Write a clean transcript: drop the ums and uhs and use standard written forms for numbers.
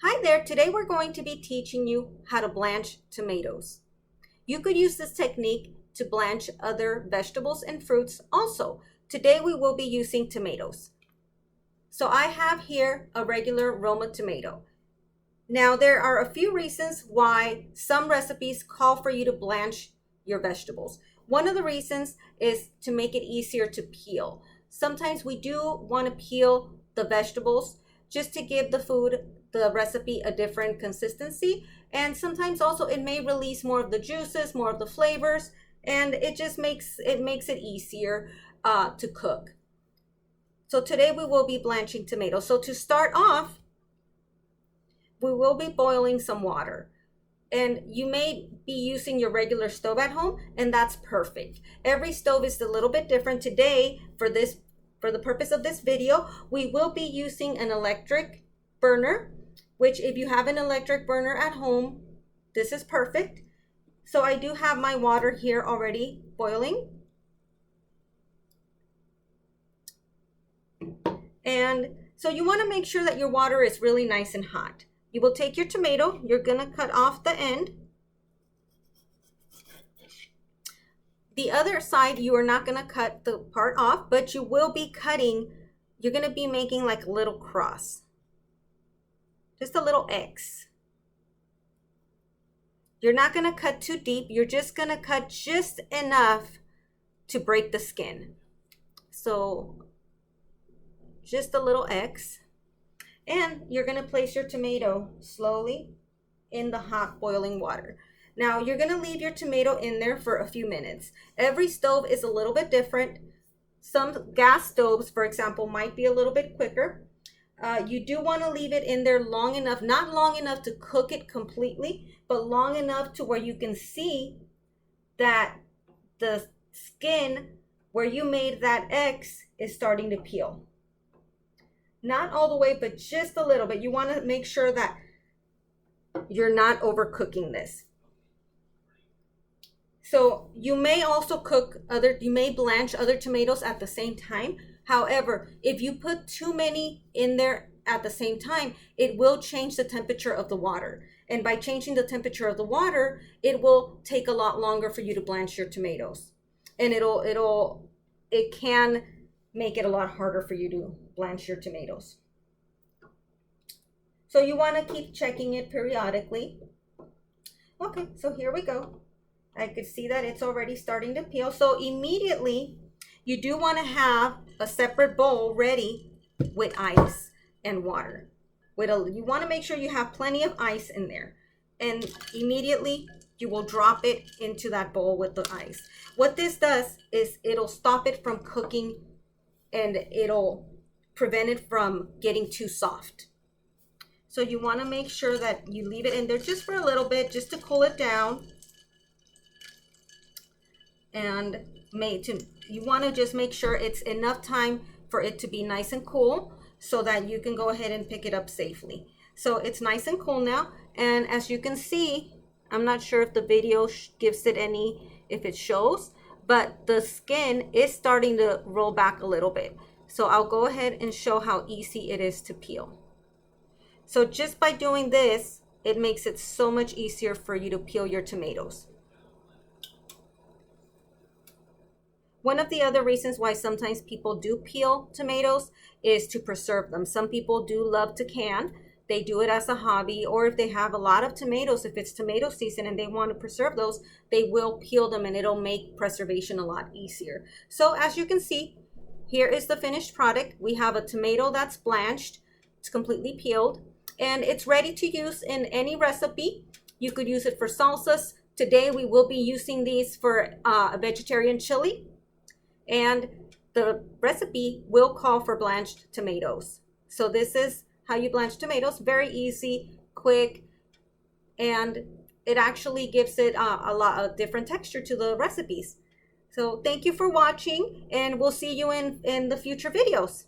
Hi there, today we're going to be teaching you how to blanch tomatoes. You could use this technique to blanch other vegetables and fruits also. Today we will be using tomatoes. So I have here a regular Roma tomato. Now there are a few reasons why some recipes call for you to blanch your vegetables. One of the reasons is to make it easier to peel. Sometimes we do want to peel the vegetables just to give the recipe a different consistency, and sometimes also it may release more of the juices, more of the flavors, and it just makes it easier to cook. So today we will be blanching tomatoes. So to start off, we will be boiling some water. And you may be using your regular stove at home, and that's perfect. Every stove is a little bit different. Today, for the purpose of this video, we will be using an electric burner, which if you have an electric burner at home, this is perfect. So I do have my water here already boiling. And so you want to make sure that your water is really nice and hot. You will take your tomato, you're going to cut off the end. The other side, you are not going to cut the part off, but you will be cutting, you're going to be making like a little cross. Just a little X. You're not going to cut too deep, you're just going to cut just enough to break the skin. So just a little X. And you're going to place your tomato slowly in the hot boiling water. Now you're going to leave your tomato in there for a few minutes. Every stove is a little bit different. Some gas stoves, for example, might be a little bit quicker. You do want to leave it in there long enough, not long enough to cook it completely, but long enough to where you can see that the skin where you made that X is starting to peel. Not all the way, but just a little bit. You want to make sure that you're not overcooking this. So you may also you may blanch other tomatoes at the same time. However, if you put too many in there at the same time, it will change the temperature of the water. And by changing the temperature of the water, it will take a lot longer for you to blanch your tomatoes. And it can make it a lot harder for you to blanch your tomatoes. So you want to keep checking it periodically. Okay, so here we go. I could see that it's already starting to peel. So immediately, you do want to have a separate bowl ready with ice and water. You want to make sure you have plenty of ice in there. And immediately, you will drop it into that bowl with the ice. What this does is it'll stop it from cooking, and it'll prevent it from getting too soft. So you want to make sure that you leave it in there just for a little bit, just to cool it down. And you want to just make sure it's enough time for it to be nice and cool so that you can go ahead and pick it up safely. So it's nice and cool now. And as you can see, I'm not sure if the video gives it if it shows, but the skin is starting to roll back a little bit. So I'll go ahead and show how easy it is to peel. So just by doing this, it makes it so much easier for you to peel your tomatoes. One of the other reasons why sometimes people do peel tomatoes is to preserve them. Some people do love to can. They do it as a hobby, or if they have a lot of tomatoes, if it's tomato season and they want to preserve those, they will peel them, and it'll make preservation a lot easier. So as you can see, here is the finished product. We have a tomato that's blanched. It's completely peeled, and it's ready to use in any recipe. You could use it for salsas. Today we will be using these for a vegetarian chili, and the recipe will call for blanched tomatoes. So this is how you blanch tomatoes. Very easy, quick, and it actually gives it a lot of different texture to the recipes. So thank you for watching, and we'll see you in the future videos.